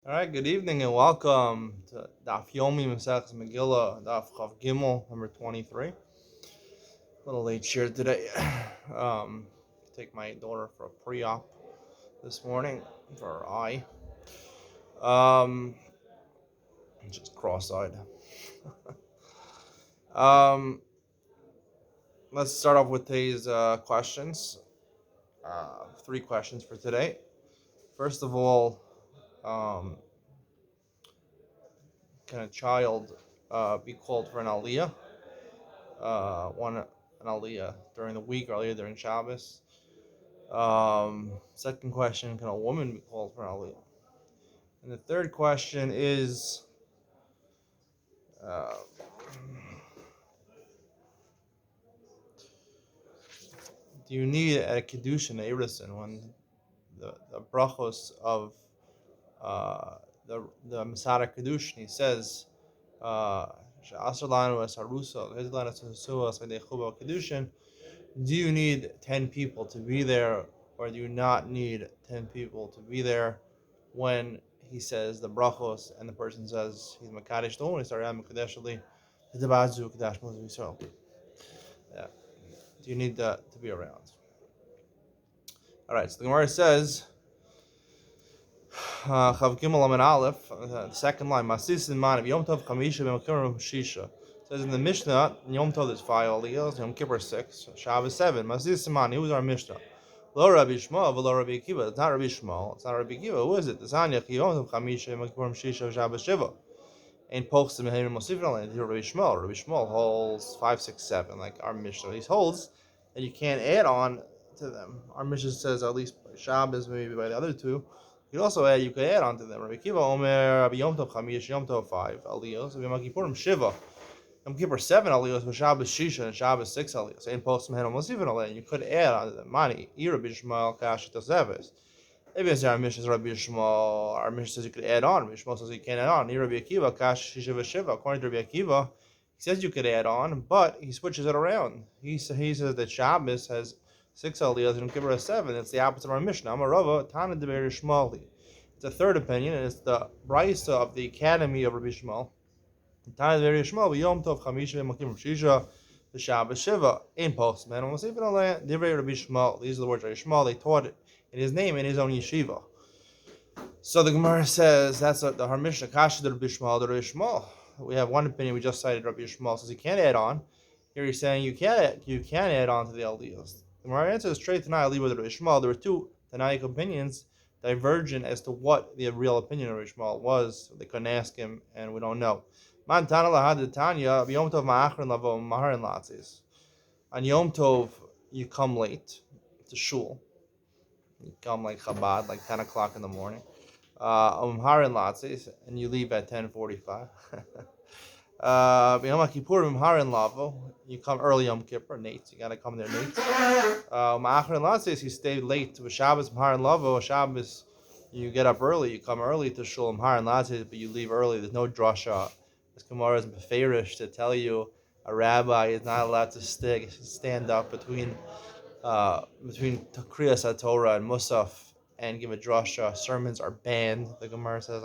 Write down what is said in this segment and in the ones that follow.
All right, good evening and welcome to Daf Yomi Masechus Megillah, Daf Chav Gimel, number 23. A little late here today. Um, take my daughter for a pre-op this morning for her eye. Um, just cross-eyed. um, let's start off with today's questions. Three questions for today. First of all, um, can a child be called for an aliyah? An aliyah during the week or aliyah during Shabbos? Second question, can a woman be called for an aliyah? And the third question is, uh, do you need a kedushin, a irison, when the brachos of the Masada kedushin, he says, do you need 10 people to be there, or do you not need 10 people to be there when he says the brachos and the person says he's Makadesh the only sorry I'm Makadeshali the Bazu Kadash Muslim Israel. Yeah. Do you need that to be around? Alright, so the Gemara says Chav Gimel Amen Aleph, the second line, Masis in Man of Yom Tov Chamisha B'Makim Shisha. Says in the Mishnah, in Yom Tov there's 5 aliyahs, Yom Kippur 6, Shabbos 7. Masis in Man, who was our Mishnah? Lo Rabbi Shmuel, v'lo Rabbi Akiva. It's not Rabbi Shmuel. It's not Rabbi Akiva. Who is it? The Tanya Yom Tov Chamisha Yom Kippur Shisha Shabbos Shiva. Ain't Pochsim Mehem Mosifin Alayim. Rabbi Shmuel. Rabbi Shmuel holds 5, 6, 7, like our Mishnah. He holds that you can't add on to them. Our Mishnah says at least by Shabbos, maybe by the other two. You could also add. You could add on to them. Rabbi Akiva Omer Rabbi Yom Tov Chamish Yom Tov 5 aliyos. Rabbi Kippurim Shiva. Yom Kippur 7 aliyos, but Shabbos Shisha and Shabbos 6 aliyos. Ain't Pochsim Mehem Mosifin Alayim. You could add on to them. Mani Rabbi Shmuel Kashi Toseves. Maybe it's our Mishnah Rabbi Shmuel. Our Mishnah says you could add on. Rabbi Shmuel says you can't add on. Rabbi Akiva, Kash Shishiva Shiva. According to Rabbi Akiva, he says you could add on, but he switches it around. He says that Shabbos has 6 aliyahs and Kippur has 7. It's the opposite of our Mishnah. Amarava, Tana de Shmueli. It's a third opinion, and it's the Brisa of the Academy of Rabbi Shmuel. Tana de Shmuel, Yom Tov Chamisha Makim Shisha, the Shabbos Shiva. In postman, almost even on land. Rabbi Shmuel. These are the words of Rabbi Shmuel. They taught it in his name in his own yeshiva. So the Gemara says that's the Harmisha Kasha the Rabbi Shmuel. We have one opinion. We just cited Rabbi Shmuel says you can't add on. Here he's saying you can add on to the aliyos. The Gemara answers straight to Tanai with Rabbi Shmuel. There were two Tanaic opinions divergent as to what the real opinion of Rabbi Shmuel was. They couldn't ask him, and we don't know. Man Tana lahad Tanya Yom Tov ma'achrin lavo maharin latzis. On Yom Tov you come late to shul. You come like Chabad, like 10 o'clock in the morning. Umharin Latzis, and you leave at 10:45. Yom Kippur Umharin Lavo, you come early Yom Kippur, Nate. You gotta come there, Nate. Ma'achrin Latzis, you stay late to Shabbos Umharin Lavo. Shabbos, you get up early, you come early to Shul Umharin Latzis, but you leave early. There's no drasha. This Gemara is beferish to tell you a rabbi is not allowed to stand up between Kriyas HaTorah and Musaf and give a drasha. Sermons are banned, the Gemara says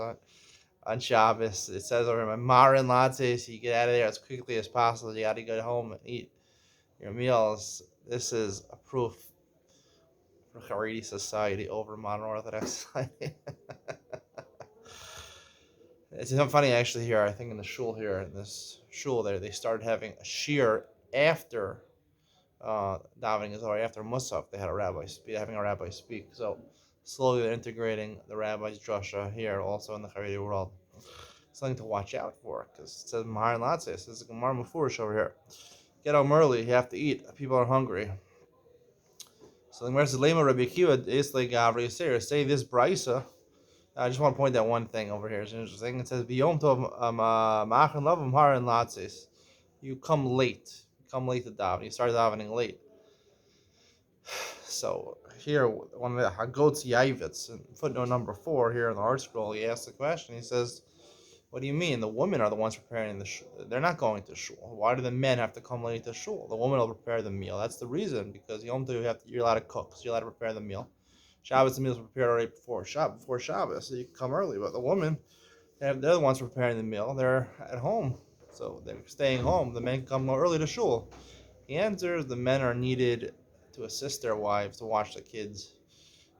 on Shabbos. It says over Marin Lattes, you get out of there as quickly as possible. You got to go home and eat your meals. This is a proof for Haredi society over modern Orthodox society. It's funny actually here, I think in the shul here, in this shul there, they started having a shear after davening is already after Musaf. They had having a rabbi speak. So slowly they're integrating the rabbi's drasha here also in the Haredi world. Something to watch out for because it says Mahar Latzis. This is Gemara Mufurish over here. Get home early. You have to eat. People are hungry. So the Gemara says Lema Rabbi Akiva is like Gavri Yisir. Say this brisa. I just want to point out one thing over here. It's interesting. It says Biyom Tov Ma'achan Lav Mahar and Latzis. You come late. Come late to daven. You start davening late. So here, one of the Hagotz Yavitz, in footnote number 4 here in the art scroll, he asks the question. He says, "What do you mean? The women are the ones preparing the shul. They're not going to shul. Why do the men have to come late to shul? The woman will prepare the meal. That's the reason. Because Yom Tov you're allowed to cook, so you're allowed to prepare the meal. Shabbos, the meals were prepared already before Shabbos, so you can come early. But the woman, they're the ones preparing the meal. They're at home, so they're staying home. The men come early to shul. The answer is the men are needed to assist their wives to watch the kids.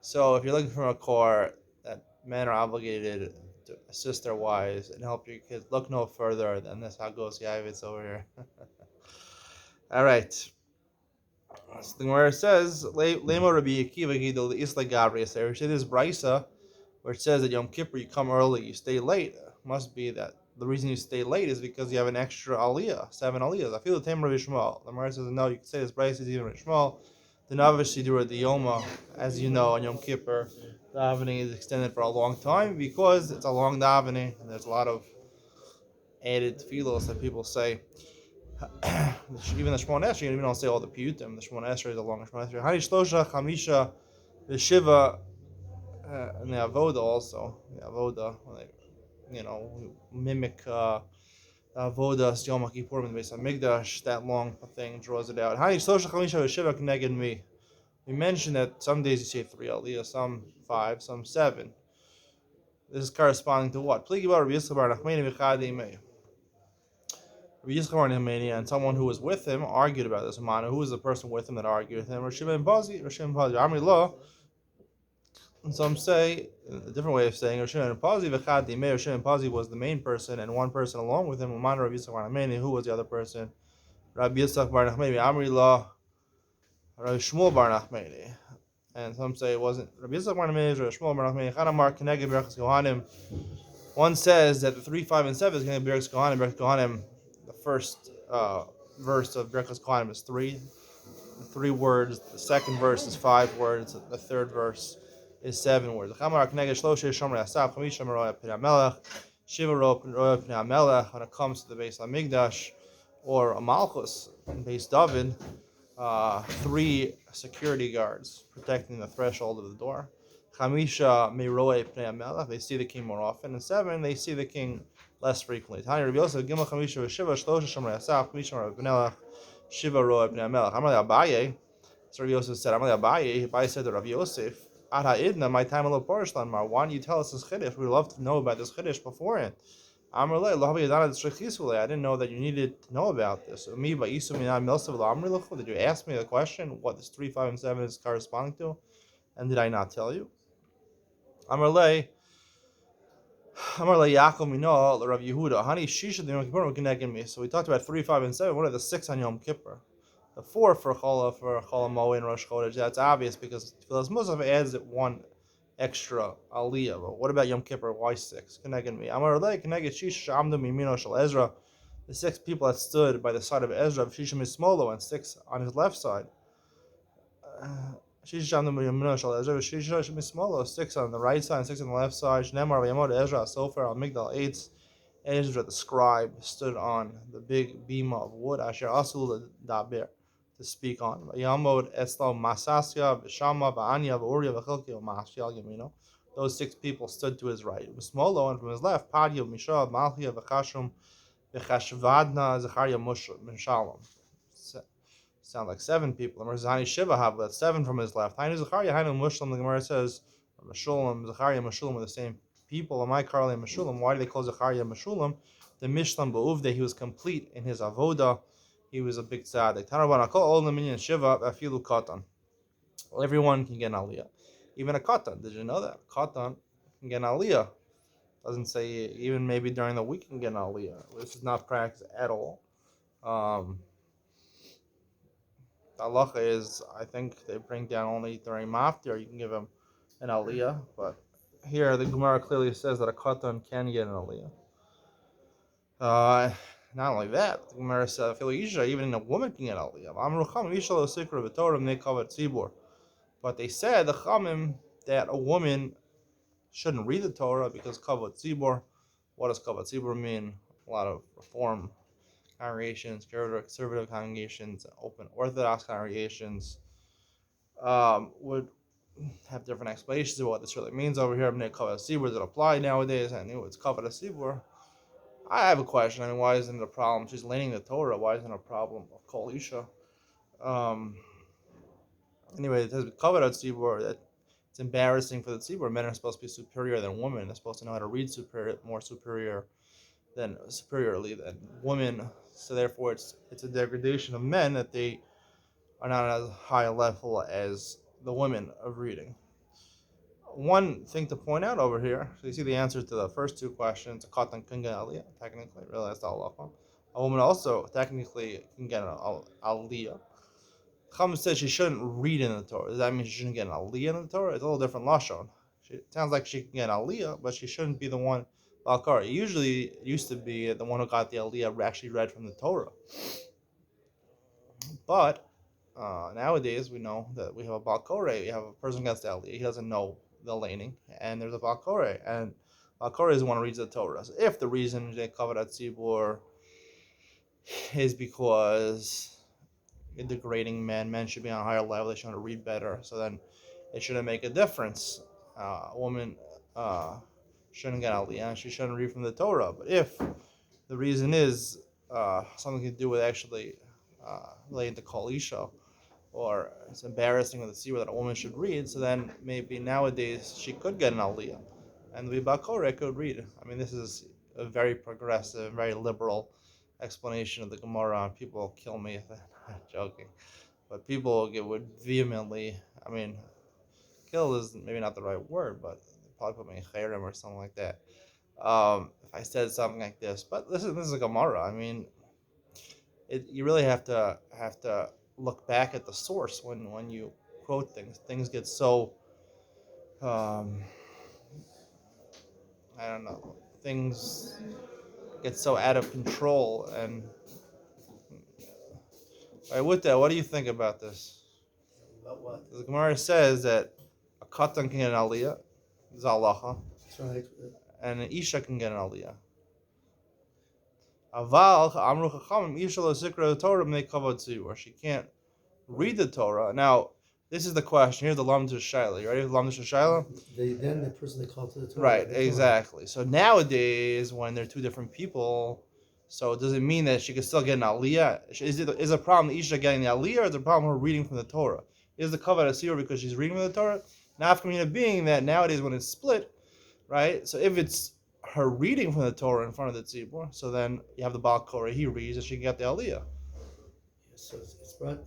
So if you're looking for a car that men are obligated to assist their wives and help your kids, look no further than this Hagos Yavitz over here. All right. So the Gemara says, "Lemo Rabbi Akiva Gidol Isla Gabriel." So we say this brisa where it says that Yom Kippur you come early, you stay late. Must be that the reason you stay late is because you have an extra aliyah, 7 aliyahs. I feel the Tamer Rabbi Shmuel. The Gemara says no, you can say this brisa is even Rabbi Shmuel. The Navish Sidur the Yoma, as you know, on Yom Kippur, the davening is extended for a long time because it's a long davening and there's a lot of added tefillos that people say. Even the Shemon Esrei, even don't say all the piyutim. The Shemon Esrei is a long Shemon Esrei. Hani Shlosha Chamisha the Shiva and the Avoda also. The Avoda, mimic Avoda Yom Kippur in the Beis Hamikdash. That long thing draws it out. Hani Shlosha Chamisha the Shiva Kneged Me. We mentioned that some days you say 3 aliyah, some 5, some 7. This is corresponding to what? Pligi Bar Rabbi Yisrael Bar Nachmani V'chadei Mei. Rabbi Yisrael Bar Nachmani and someone who was with him argued about this. Manu, who was the person with him that argued with him? Rav Shimon Bazi, Amri Lo. And some say, a different way of saying, Rav Shimon Bazi V'chadei Mei. Rav Shimon Bazi was the main person and one person along with him. Manu Rabbi Yisrael Bar Nachmani, who was the other person? Rabbi Yisrael Bar Nachmani, Amri Lo. Rabbi Shmuel Bar Nachmani. And some say it wasn't Rabbi Yisrael Bar Nachmani, Rabbi Shmuel Bar Nachmani. Chanamar Keneged Berachas Kohanim. One says that the 3, 5, and 7 is going to be Berachas Kohanim. Berachas Kohanim, the first verse of Berachas Kohanim is 3 words. The second verse is 5 words. The third verse is 7 words. Chanamar Keneged Shloshe Shomer Asaf Chamisha Meroya Pnei HaMelech Shiva Roya Pnei HaMelech. When it comes to the Beis Hamikdash or a Malchus in Beis David, 3 security guards protecting the threshold of the door. Chamisha Meroe Pnei HaMelech, they see the king more often. And 7, they see the king less frequently. Tani Rabbi Yosef, Gimel Chamisha V'Shiva, Shlosha Shomer Asaf, Chamisha Meroe Pnei HaMelech, Shiva Roe Pnei HaMelech. Amalei Abaye, so Rabbi Yosef said, Amalei Abaye said to Rabbi Yosef, Ad ha'idna, my time a little parishlan, Mar, why don't you tell us this chiddush? We'd love to know about this chiddush beforehand. I didn't know that you needed to know about this. Did you ask me the question, what this 3, 5, and 7 is corresponding to? And did I not tell you? Amarle Yaakov Mino, Rav Yehuda. Hani Shisha the Yom Kippur connecting me. So we talked about 3, 5, and 7. What are the 6 on Yom Kippur? The 4 for Chola Moed and Rosh Chodesh. That's obvious because Tfilas Musaf adds 1 extra aliyah. But what about Yom Kippur? Why 6? Connecting me. Amarle Connected Shisha Amdu Mimino Shal Ezra. The 6 people that stood by the side of Ezra, Shisha Mismolo, and 6 on his left side. 6 on the right side and 6 on the left side. Shnemar v'yamod Ezra Sofer al Migdal 8. Ezra the scribe stood on the big bima of wood. Asher asul daber to speak on. Yamod Eslau Masasya v'Shama v'Anya v'Uriya v'Chilki v'Mashiel Yamino. Those 6 people stood to his right. Smolo, and from his left, Padya Misha Malchia v'Chashum v'Chashvadna Zechariah Mishalom. Sound like 7 people. Merzani Shiva have that's 7 from his left. Hainu Zechariah, Hainu Muslim. The Gemara says Meshulam, Zechariah, Meshulam are the same people. Am I Karli and Meshulam? Why do they call Zechariah Meshulam? The Mishlam Ba'uvde, he was complete in his avoda. He was a big tzaddik. Tanarban Akol all the minion Shiva Afilu Katan. Well, everyone can get an aliyah, even a katan. Did you know that katan can get an aliyah? Doesn't say even maybe during the week can get an aliyah. This is not practiced at all. The halacha is, I think they bring down only during maftir, you can give him an aliyah, but here the Gemara clearly says that a katan can get an aliyah. Not only that, the Gemara says, even a woman can get an aliyah. But they said, the Chamim, that a woman shouldn't read the Torah because kavod tzibur. What does kavod tzibur mean? A lot of reform congregations, conservative congregations, open Orthodox congregations would have different explanations of what this really means over here. Kavod tzibur, does it apply nowadays? I knew it's kavod tzibur. I have a question. I mean, why isn't it a problem? She's learning the Torah. Why isn't it a problem of kol isha? Anyway, it says kavod tzibur that it's embarrassing for the tzibur. Men are supposed to be superior than women. They're supposed to know how to read more superiorly than women. So therefore, it's a degradation of men that they are not as high a level as the women of reading. One thing to point out over here, so you see the answers to the first two questions. A katan can get aliyah, technically, really, that's all. A woman also technically can get an aliyah. Chum says she shouldn't read in the Torah. Does that mean she shouldn't get an aliyah in the Torah? It's a little different lashon. It sounds like she can get an aliyah, but she shouldn't be the one balkar. Usually, it used to be the one who got the aliyah actually read from the Torah. But nowadays, we know that we have a balkore. We have a person who gets the aliyah. He doesn't know the laning, and there's a balkore, and balkore is the one who reads the Torah. So if the reason they cover that tzibur is because degrading men should be on a higher level, they should read better, so then it shouldn't make a difference. A woman shouldn't get aliyah, she shouldn't read from the Torah. But if the reason is something to do with actually relating to Kol Isha, or it's embarrassing with the tzibur that a woman should read, so then maybe nowadays she could get an aliyah, and the Bakore could read. I mean, this is a very progressive, very liberal explanation of the Gemara. People kill me if I'm not joking, but people would vehemently. I mean, kill is maybe not the right word, but they probably put me in chayrim or something like that. If I said something like this, but this is a Gemara. I mean, you really have to look back at the source when you quote things. Things get so I don't know. Things get so out of control. And all right, with that, what do you think about this? About what? The Gemara says that a katan can get an aliyah, zalacha, That's right. and an isha can get an aliyah. Aval amru chachamim isha lo sikra Torah mnei kavod tzibur. She can't read the Torah. Now, this is the question. Here's the lamd shaila. You ready for the lamd shaila? The person they call to the Torah. Right, exactly. So nowadays, when they're two different people, so does it mean that she could still get an aliyah? Is a problem the isha getting the aliyah, or is the problem her reading from the Torah? Is the kavod asir because she's reading from the Torah? Now, after being that nowadays when it's split, right? So if it's her reading from the Torah in front of the tzibur, so then you have the Baal Korah, he reads, and she can get the aliyah. So it's brought.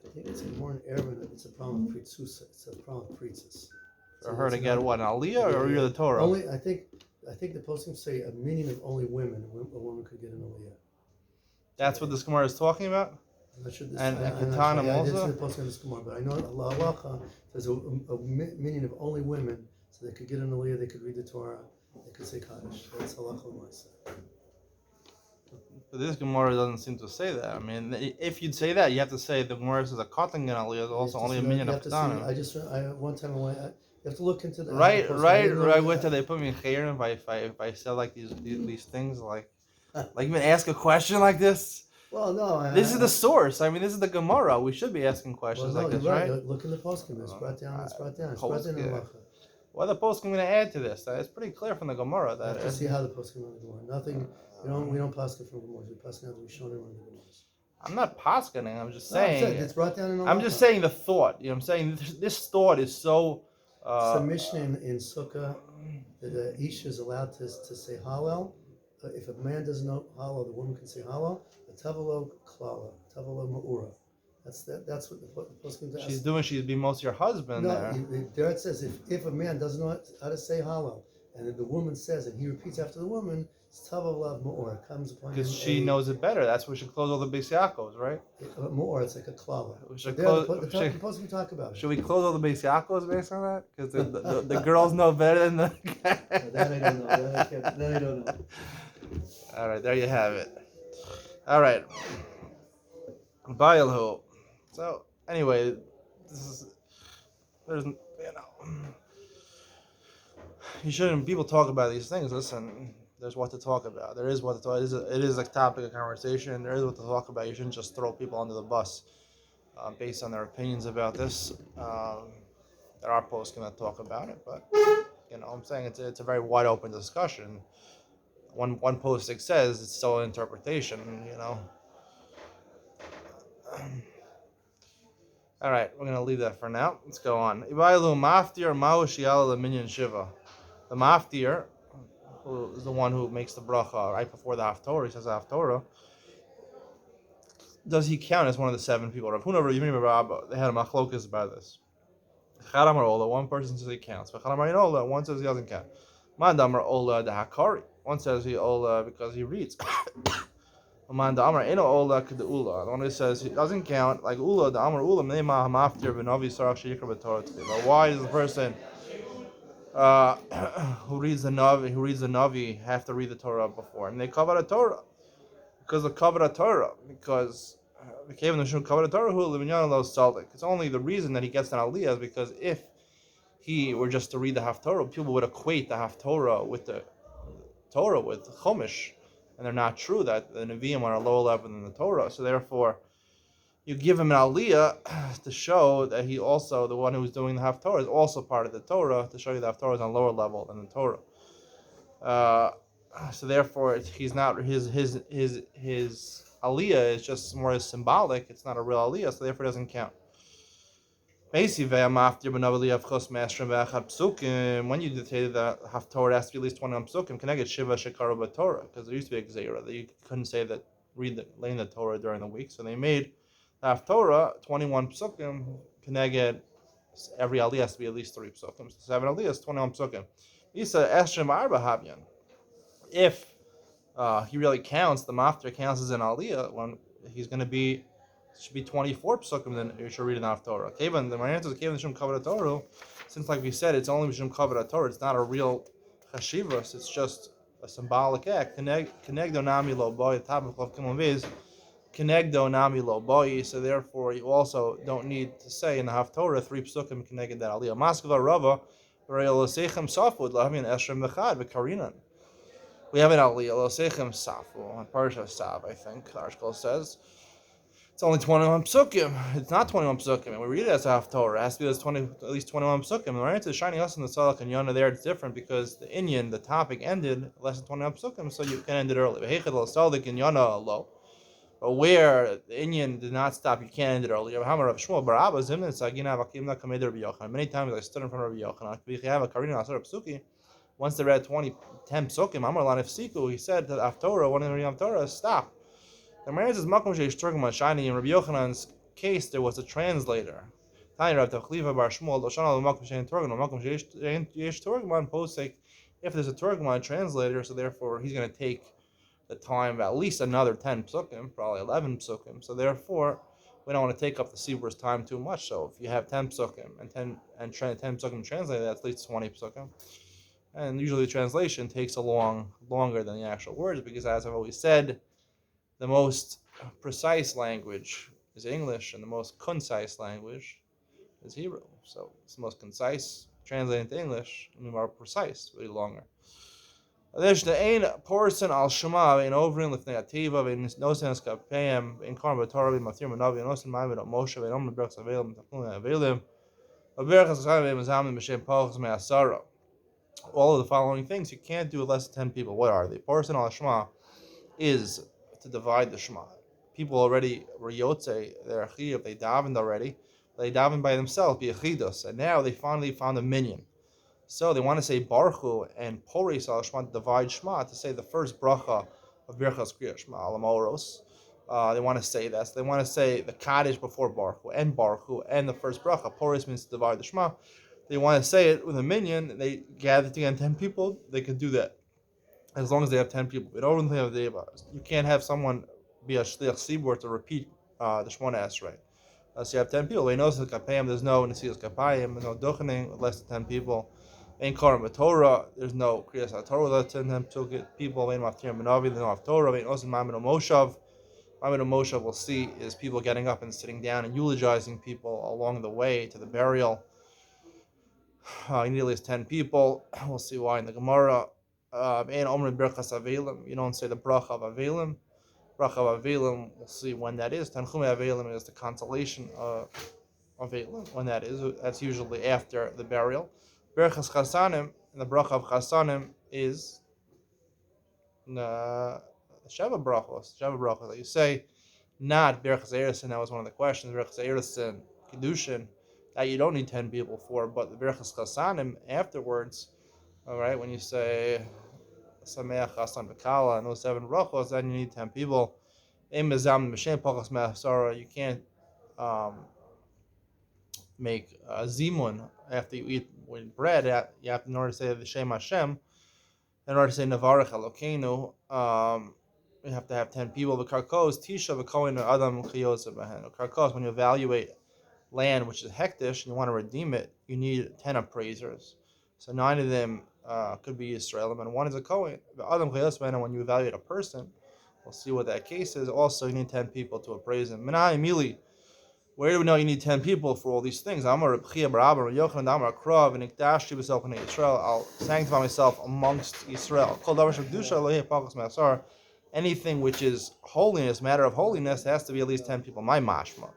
I think it's more an error. It's a problem with pritzusa. It's a problem with pritzis. For her to get what, an aliyah or read the Torah? Only I think the poskim say a meaning of only women. A woman could get an aliyah. That's what this Gemara is talking about. I'm not sure this. And Katanim I didn't also. see the poskim of this Gemara, but I know Allah halacha says a meaning of only women, so they could get an aliyah, they could read the Torah, they could say kaddish. That's halacha l'maaseh. But this Gemara doesn't seem to say that. I mean, if you'd say that, you have to say the Gemara says a katan gan aliyah is also only a minion of Katanim. One time you have to look into the right. Wait till they put me in chayrim if I said like these things like even ask a question like this. Well, no. This is the source. I mean, this is the Gemara. We should be asking questions like this, right? Look in the poskim. It's brought down. It's brought down in halacha. What are the poskim going to add to this? It's pretty clear from the Gemara that. You have to see how the poskim on the Gemara. Nothing. We don't paskin from Gemara. We paskin out the Rishonim on the Gemara. I'm not paskining. I'm just saying. It's brought down in halacha. I'm just saying the thought. You know, what I'm saying this thought is so. It's a Mishnah in Sukkah that the Isha is allowed to say Hallel. If a man doesn't know Hallel, the woman can say Hallel. Tavalo klala, tavalo ma'ura. That's what the poskim does. She's being most your husband. No, there it says if a man doesn't know how to say Hallel, and then the woman says, and he repeats after the woman, it's tavalav ma'ura, comes upon him. Because she knows it better. That's why we should close all the big Yaakos, right? Ma'ura, it's like a klala. We should the poskim talk about it. Should we close all the big Yaakos based on that? Because the girls know better than the. That I don't know. That I don't know. All right, there you have it. All right, Bayalhu. So anyway, you shouldn't. People talk about these things. Listen, there's what to talk about. There is what to talk. It is a topic of conversation. There is what to talk about. You shouldn't just throw people under the bus based on their opinions about this. There are posts going to talk about it, but I'm saying it's a very wide open discussion. One posting says it's still an interpretation, All right, we're gonna leave that for now. Let's go on. Ibailu maftir ma'ushiala minyan shiva. The maftir, who is the one who makes the bracha right before the haftorah, he says the haftorah. Does he count as one of the 7 people? Rav Huna, Rav Rabba, they had a machlokas about this. Chadamar Ola, one person says he counts. Chadamar Ola, one says he doesn't count. Mandamar Ola the Hakari, one says he Ola because he reads. Mandamar Eno Ola the Ula, the one who says he doesn't count like Ula, the Amar Ula, Nema Hamaftir Venovi Sarach Shikra B'Torah. But why does the person who reads the Navi have to read the Torah before? And they cover the Torah. Because of Kavod Torah, because it's only the reason that he gets an aliyah is because if he were just to read the Haftorah, people would equate the Haftorah with the Torah, with Chumash, and they're not true that the Nevi'im are a lower level than the Torah. So therefore, you give him an aliyah to show that he also, the one who's doing the Haftorah, is also part of the Torah, to show you the Haftorah is on a lower level than the Torah. So therefore, he's not his aliyah is just more symbolic. It's not a real aliyah, so therefore it doesn't count. When you dictated the haftorah has to be at least 21 psukim, can I get shiva shekaru b'torah? Because there used to be a gzeira that you couldn't say that learn the Torah during the week, so they made the haftorah 21 psukim. Can I get every aliyah has to be at least 3 psukim? So 7 aliyahs, 21 psukim. Isa esrim arba havyan. If he really counts, the maftir counts as an aliyah, when he's going to be, should be 24 psukim, then you should read an haftorah. Kevan, the answer is Kevan Shum Kavod Torah, since like we said, it's only Shum Kavod Torah, it's not a real chashivas, it's just a symbolic act. Kenegdo nami lo boy, tabach of kimon Kenegdo nami lo boy, so therefore you also don't need to say in the haftorah 3 psukim keneged that aliyah. Maskava Rava, Re'el Sechem Safud, Lahavin Esrim V'chad, V'karinan. We have an aliyah, Losechem Safu, on Parsha Sav, I think, the article says. It's only 21 psukim. It's not 21 psukim. And we read it as a haftorah. It has to be at least 21 psukim. And right to shining us in the Salak and Yonah there, it's different because the Inyan, the topic, ended less than 21 psukim, so you can end it early. But where the Inyan did not stop, you can't end it early. Many times I stood in front of Rabbi Yochanan. Once they read 10 psukim, Amar Lan Ifsiku, he said that Haftorah, one of the Haftorah, stop. The Maran says, Makom Sheish Turgman Shani, in Rabbi Yochanan's case, there was a translator. Tanya Rav Tachliva Bar Shmuel, Doshana Makom Sheish Turgman, Makom Sheish Turgman, Posek, if there's a Turgman translator, so therefore he's going to take the time of at least another 10 psukim, probably 11 psukim, so therefore we don't want to take up the Seber's time too much, so if you have 10 psukim and 10 psukim translated, that's at least 20 psukim. And usually the translation takes longer than the actual words, because as I've always said, the most precise language is English, and the most concise language is Hebrew. So it's the most concise, translated into English, and the more precise, really longer. There's the ein porson al shema in overing lifnei ativa in nosen skapayim in karma Torah in matir manavi in nosen ma'avid al Moshe in omne berachas avelim tachnuim avelim berachas chayim mezamin b'shem pachas me'asara. All of the following things you can't do with less than 10 people. What are they? Porson al shema is to divide the shema. People already were yotze, they're chiyav, they davened already. They davened by themselves, be achidos, and now they finally found a minyan. So they want to say Baruch Hu and Poris al Shema, divide Shema, to say the first bracha of Birchas Kriya Shema al Amoros. They want to say that. So they want to say the Kaddish before Baruch Hu and the first bracha. Poris means to divide the Shema. They want to say it with a minyan. They gather together 10 people. They can do that as long as they have 10 people. You can't have someone be a shliach sibur to repeat the Shemona Esrei. So you have 10 people. There's no Nesilas Kapayim, there's no Duchening with less than 10 people. Ain't Karam Torah, there's no Kriyas HaTorah less than 10 people. Ain't Maftir Menavi, there's no Torah. Ain't Osin Maimon Moshav. Maimon Moshav we'll see is people getting up and sitting down and eulogizing people along the way to the burial. Nearly 10 people. We'll see why in the Gemara. Ain't Omri Berchas Avelim. You don't say the Bracha of Avelim. Bracha of Avelim, we'll see when that is. Tanchume Avelim is the consolation of Avelim, when that is. That's usually after the burial. Berchas Chasanim, and the Bracha of Chasanim is Sheva Brachos that you say, not Berchas Eresin. That was one of the questions. Berchas Eresin kedushin that you don't need 10 people for, but the berachas chasanim afterwards, all right, when you say sameach chasan v'kala and those 7 brachos, then you need 10 people. You can't make zimun after you eat with bread. You have to, in order to say the Shem Hashem, in order to say Navarach Elokeinu, you have to have 10 people. The karkos tisha v'kohen adam chiyotza behen. Karkos, when you evaluate land which is hektish and you want to redeem it, you need 10 appraisers. So 9 of them could be Yisraelim and 1 is a Kohen. The adam chiyotza behen, when you evaluate a person, we'll see what that case is. Also, you need 10 people to appraise him. Menai mili. Where do we know you need 10 people for all these things? I'll sanctify myself amongst Israel. Anything which is holiness, matter of holiness, has to be at least 10 people. My mashma.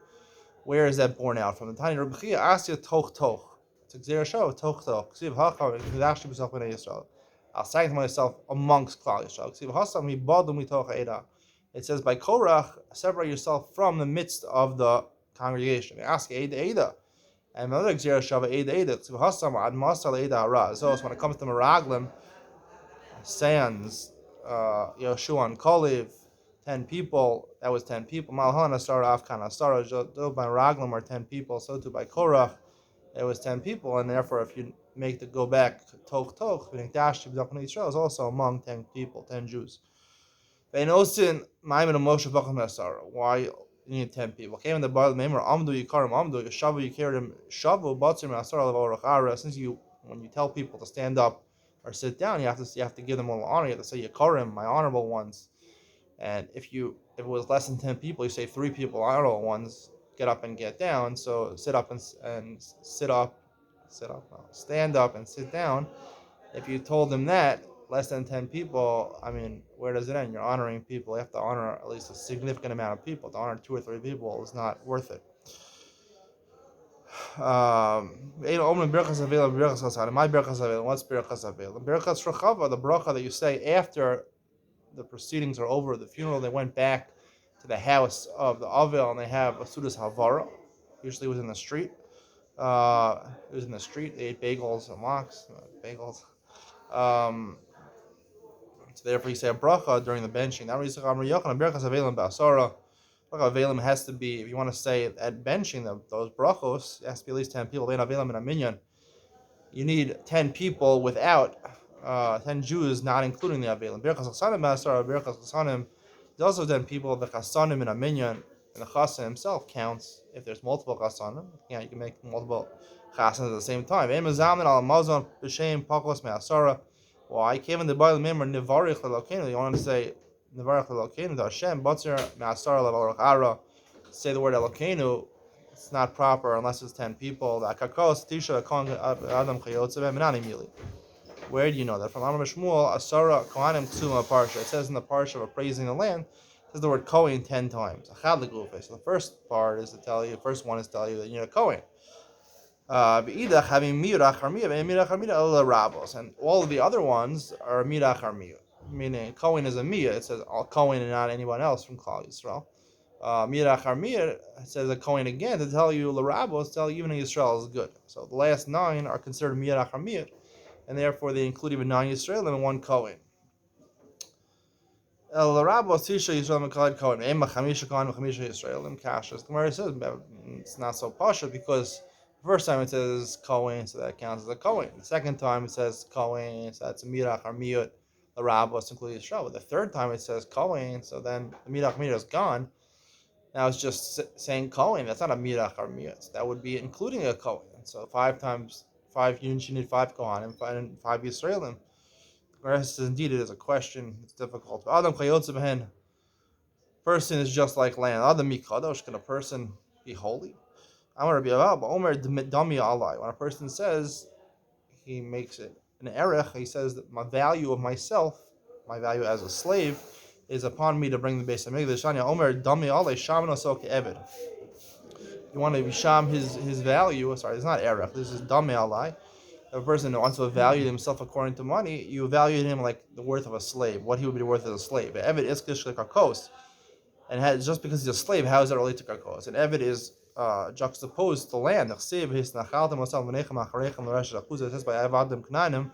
Where is that borne out from? The Tanya Rabbi Chia Asya Toch Toch. It's a Xer show, Toch Toch. I'll sanctify myself amongst Klal Yisrael. It says by Korach, separate yourself from the midst of the congregation. Ask Eida Eida. And another Xer Shava Eida Eida. So when it comes to Meraglim, Sands, Yoshua and Kolev, 10 people, that was 10 people. Malhana started off kind of started. By Meraglim are 10 people, so too by Korach, it was 10 people, and therefore if you make the go back Toch Toch, Israel is also among 10 people, 10 Jews. Why you need 10 people? Came in the Bible, Amdu Yikarim Amdu, Shavu Yikarim Shavu Batzim Asar Levarach. Since when you tell people to stand up or sit down, you have to give them all honor. You have to say Yikarim, my honorable ones. And if it was less than 10 people, you say 3 people, honorable ones, get up and get down. So stand up and sit down. If you told them that, less than 10 people, I mean, where does it end? You're honoring people. You have to honor at least a significant amount of people. To honor 2 or 3 people is not worth it. My berachas avail. What's berachas avail? The berachas shachava, the bracha that you say after the proceedings are over, the funeral, they went back to the house of the Avel and they have a sudas havara. Usually it was in the street. They ate bagels and lox, bagels. So therefore you say a bracha during the benching. That reason Avelim has to be, if you want to say at benching those brachos, it has to be at least 10 people. You need 10 people without 10 Jews, not including the Avelim. Birchas Chasanim, there's also 10 people. The Chasanim in a minyan, and the Chasan himself counts. If there's multiple Chasanim, you can make multiple Chasanim at the same time. Why? Came in the Bible, remember, Nivarich Lelokeinu. You want to say Nivarich Lelokeinu to Hashem, Batzir Me'asar Levarach Ara. Say the word Elokeinu, it's not proper unless it's 10 people. The Akakos, Tisha, Adam Chayotze, Menani Mili. Where do you know that? From Amar Shmuel, Asara Kohanim Ksuma Parsha. It says in the Parsha of appraising the land, it says the word Kohen 10 times. So the first part is to tell you, the first one is to tell you that you need a Kohen. And all of the other ones are mirach armiyah, meaning Kohen is a miyah. It says all Kohen and not anyone else from Klal Yisrael. Mirach armiyah says a Kohen again to tell you l'rabos, tell you even Yisrael is good. So the last 9 are considered mirach armiyah, and therefore they include even 9 Yisraelim and 1 Kohen. L'rabos tisha Yisraelim and Kohen. Ema chamisha Kohen chamisha Yisraelim kasha. The Gemara says it's not so pasha because first time it says Kohen, so that counts as a Kohen. The second time it says Kohen, so that's a Mirach or Miyut, the Rabbos, including Yisrael. But the third time it says Kohen, so then the Mirach Miyut is gone. Now it's just saying Kohen, that's not a Mirach or Miyut. That would be including a Kohen. So 5 times 5 units, you need 5 Kohanim and 5 Yisraelim. The rest is indeed, it is a question, it's difficult. Adam Chayotze Behen, person is just like land. Adam Mikadosh, can a person be holy? When a person says, he makes it an erech, he says that my value of myself, my value as a slave, is upon me to bring the base of Megillah. You want to sham his value, sorry, it's not erech, this is dami alai. If a person wants to value himself according to money, you value him like the worth of a slave, what he would be worth as a slave. Eved is kish kakos. And just because he's a slave, how does that relate to kakos? An Eved is juxtaposed to land. It says by Avadim Knanim,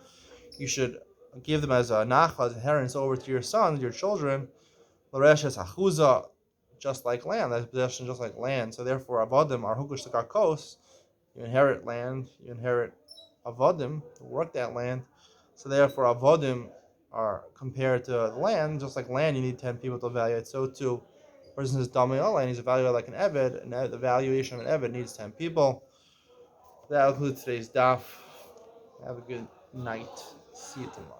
you should give them as a nachla, as inheritance over to your sons, your children. L'reshes hachuza, just like land, that's possession just like land. So therefore, avodim are hukush karkos. You inherit land, you inherit avodim, to work that land. So therefore, avodim are compared to the land, just like land, you need 10 people to evaluate. So too, a person is damei and he's evaluated like an eved, and the valuation of an eved needs 10 people. That concludes today's daf. Have a good night. See you tomorrow.